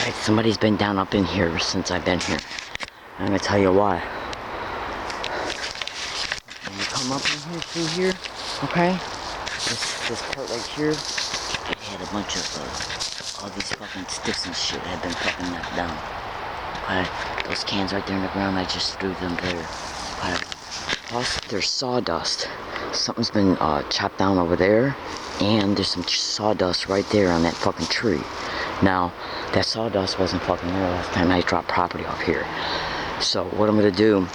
Okay, somebody's been down up in here since I've been here. I'm gonna tell you why. When you come up in here through here, okay? This part right here, it had a bunch of all these fucking sticks and shit had been fucking knocked down. Okay? Those cans right there in the ground, I just threw them there. Okay? Plus, there's sawdust. Something's been chopped down over there, and there's some sawdust right there on that fucking tree. Now, that sawdust wasn't fucking there last time I dropped property off here. So what I'm gonna do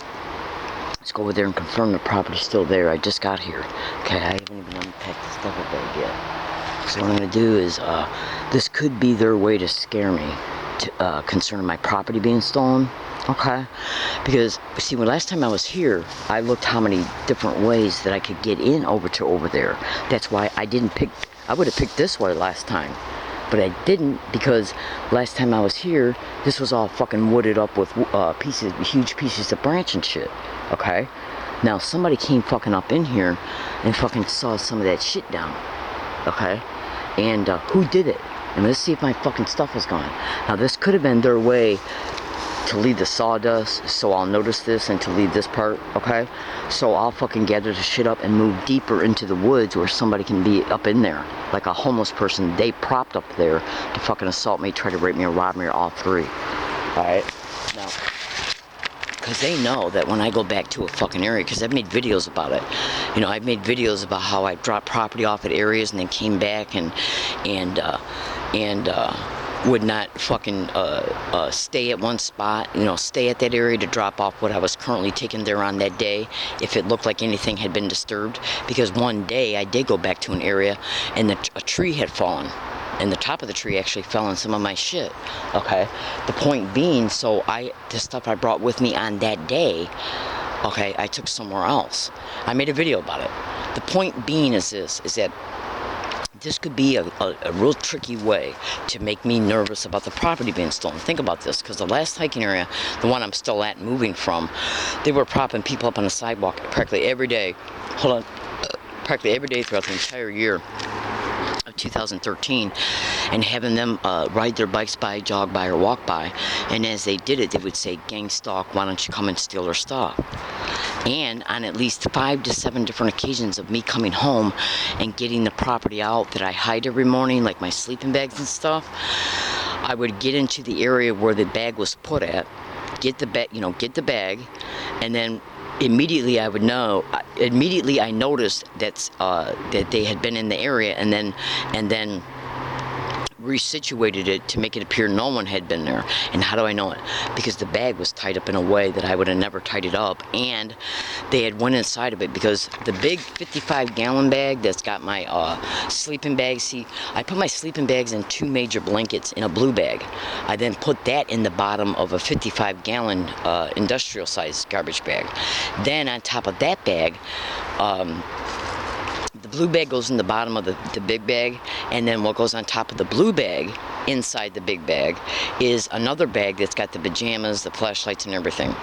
is go over there and confirm the property's still there. I just got here. Okay, I haven't even unpacked the stuff up there yet. So what I'm gonna do is, this could be their way to scare me concerning my property being stolen. Okay, because see, when last time I was here, I looked how many different ways that I could get in over there. That's why I didn't pick. I would have picked this way last time, but I didn't, because last time I was here, this was all fucking wooded up with huge pieces of branch and shit. Okay, now somebody came fucking up in here and fucking saw some of that shit down. Okay, and who did it? And let's see if my fucking stuff is gone. Now this could have been their way to leave the sawdust, so I'll notice this, and to leave this part, okay? So I'll fucking gather the shit up and move deeper into the woods where somebody can be up in there. Like a homeless person, they propped up there to fucking assault me, try to rape me, or rob me, or all three. Alright? Now, because they know that when I go back to a fucking area, because I've made videos about it. You know, I've made videos about how I dropped property off at areas and then came back and would not fucking stay at one spot, you know, stay at that area to drop off what I was currently taking there on that day if it looked like anything had been disturbed. Because one day I did go back to an area and a tree had fallen, and the top of the tree actually fell on some of my shit. Okay, the point being, so the stuff I brought with me on that day, okay, I took somewhere else. I made a video about it. The point being is that this could be a real tricky way to make me nervous about the property being stolen. Think about this, because the last hiking area, the one I'm still at moving from, they were propping people up on the sidewalk practically every day. Practically every day throughout the entire year of 2013, and having them ride their bikes by, jog by, or walk by. And as they did it, they would say, "Gang stalk, why don't you come and steal our stuff?" And on at least 5 to 7 different occasions of me coming home and getting the property out that I hide every morning, like my sleeping bags and stuff, I would get into the area where the bag was put at, get the bag, and then immediately I would know. Immediately I noticed that they had been in the area, and then resituated it to make it appear no one had been there. And how do I know it? Because the bag was tied up in a way that I would have never tied it up, and they had went inside of it, because the big 55-gallon bag that's got my sleeping bags, see, I put my sleeping bags in 2 major blankets in a blue bag. I then put that in the bottom of a 55-gallon industrial size garbage bag. Then on top of that bag, the blue bag goes in the bottom of the big bag, and then what goes on top of the blue bag inside the big bag is another bag that's got the pajamas, the flashlights, and everything.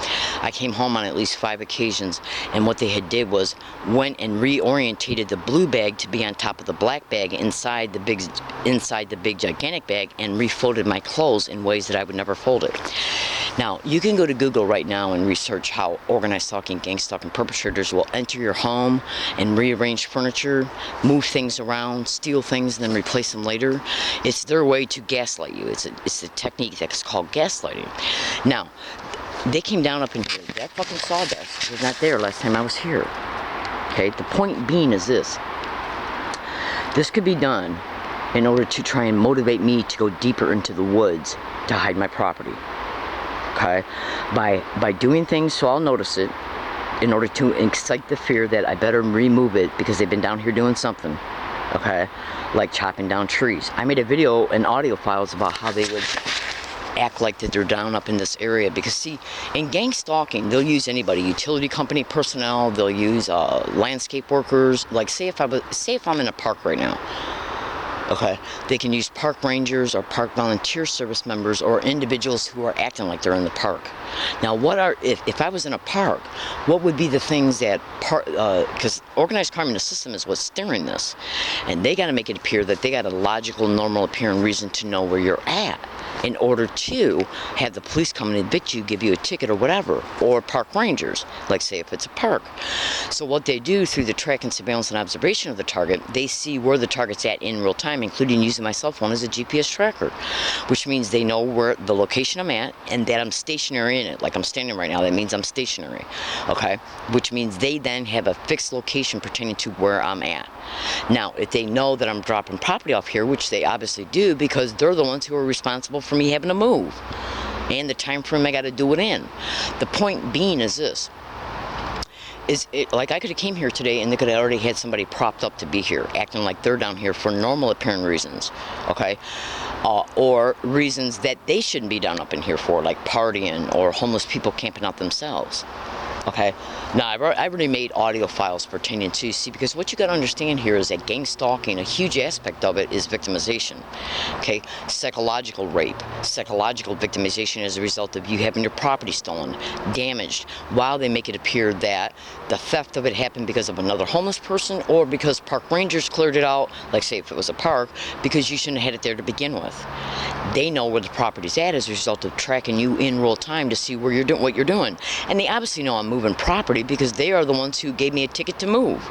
I came home on at least 5 occasions, and what they had did was went and reorientated the blue bag to be on top of the black bag inside the big gigantic bag, and refolded my clothes in ways that I would never fold it. Now, you can go to Google right now and research how organized stalking, gang stalking perpetrators will enter your home and rearrange furniture, move things around, steal things, and then replace them later. It's their way to gaslight you. It's a technique that's called gaslighting. Now, they came down up in here. That fucking sawdust was not there last time I was here. Okay, the point being is this. This could be done in order to try and motivate me to go deeper into the woods to hide my property. Okay, by doing things so I'll notice it, in order to incite the fear that I better remove it because they've been down here doing something. Okay, like chopping down trees. I made a video and audio files about how they would act like that they're down up in this area, because see, in gang stalking, they'll use anybody, utility company personnel, they'll use landscape workers. Like say if I'm in a park right now, okay, they can use park rangers or park volunteer service members or individuals who are acting like they're in the park. Now, if I was in a park, what would be the things that because organized crime in the system is what's steering this, and they got to make it appear that they got a logical, normal appearing reason to know where you're at. in order to have the police come and evict you, give you a ticket or whatever, or park rangers, like say if it's a park. So what they do through the track and surveillance and observation of the target, they see where the target's at in real time, including using my cell phone as a GPS tracker, which means they know where the location I'm at and that I'm stationary in it. Like I'm standing right now, that means I'm stationary, okay? Which means they then have a fixed location pertaining to where I'm at. Now, if they know that I'm dropping property off here, which they obviously do because they're the ones who are responsible for me having to move and the time frame I got to do it in. The point being is this. Like I could have came here today and they could have already had somebody propped up to be here, acting like they're down here for normal apparent reasons, okay? Or reasons that they shouldn't be down up in here for, like partying or homeless people camping out themselves. Okay, now I've already made audio files pertaining to, see, because what you got to understand here is that gang stalking, a huge aspect of it is victimization. Okay, psychological rape, psychological victimization as a result of you having your property stolen, damaged, while they make it appear that the theft of it happened because of another homeless person or because park rangers cleared it out, like say if it was a park, because you shouldn't have had it there to begin with. They know where the property's at as a result of tracking you in real time to see where you're doing, what you're doing. And they obviously know I'm moving property because they are the ones who gave me a ticket to move.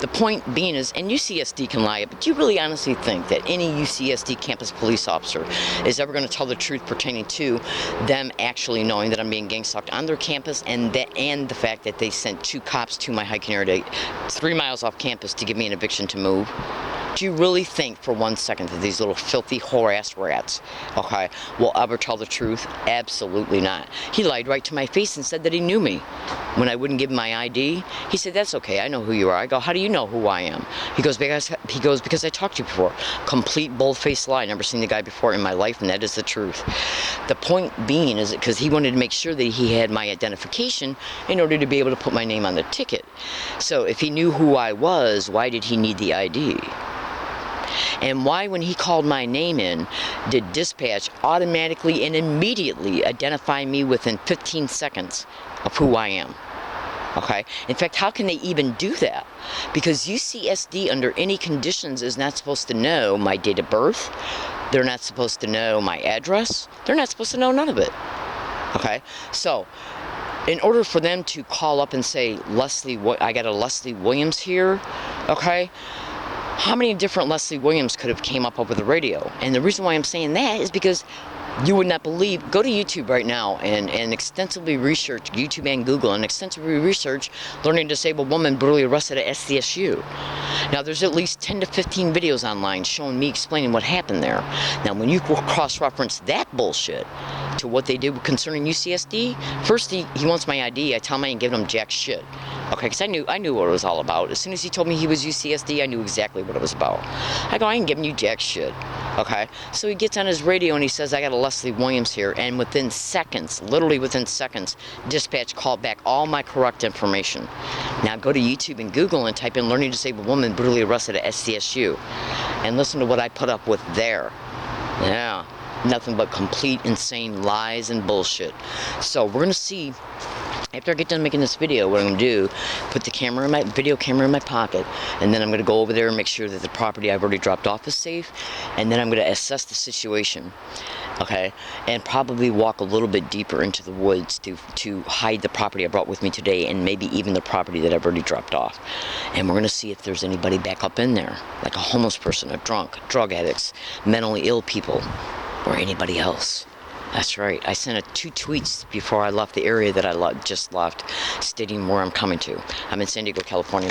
The point being is, and UCSD can lie, but do you really honestly think that any UCSD campus police officer is ever going to tell the truth pertaining to them actually knowing that I'm being gang stalked on their campus and the fact that they sent 2 cops to my hiking area 3 miles off campus to give me an eviction to move? Do you really think for 1 second that these little filthy whore-ass rats, okay, will ever tell the truth? Absolutely not. He lied right to my face and said that he knew me. When I wouldn't give him my ID, he said, "That's okay, I know who you are." I go, "How do you know who I am?" He goes, because I talked to you before." Complete bold-faced lie. Never seen the guy before in my life, and that is the truth. The point being is because he wanted to make sure that he had my identification in order to be able to put my name on the ticket. So if he knew who I was, why did he need the ID? And why, when he called my name in, did dispatch automatically and immediately identify me within 15 seconds of who I am? Okay? In fact, how can they even do that? Because UCSD, under any conditions, is not supposed to know my date of birth. They're not supposed to know my address. They're not supposed to know none of it. Okay? So, in order for them to call up and say, I got a Leslie Williams here, okay? How many different Leslie Williams could have came up over the radio? And the reason why I'm saying that is because you would not believe, go to YouTube right now and extensively research, YouTube and Google, and extensively research learning disabled woman brutally arrested at SDSU. Now there's at least 10 to 15 videos online showing me explaining what happened there. Now when you cross-reference that bullshit to what they did concerning UCSD, first he wants my ID, I tell him I ain't giving him jack shit. Okay, because I knew what it was all about. As soon as he told me he was UCSD, I knew exactly what it was about. I go, I ain't giving you jack shit. Okay, so he gets on his radio and he says, "I got a Leslie Williams here," and within seconds, literally within seconds, dispatch called back all my correct information. Now go to YouTube and Google and type in "learning disabled woman brutally arrested at SDSU," and listen to what I put up with there. Yeah, nothing but complete insane lies and bullshit. So we're gonna see. After I get done making this video, what I'm going to do, put the video camera in my pocket, and then I'm going to go over there and make sure that the property I've already dropped off is safe, and then I'm going to assess the situation, okay, and probably walk a little bit deeper into the woods to hide the property I brought with me today, and maybe even the property that I've already dropped off. And we're going to see if there's anybody back up in there, like a homeless person, a drunk, drug addicts, mentally ill people, or anybody else. That's right. I sent 2 tweets before I left the area that I just left, stating where I'm coming to. I'm in San Diego, California.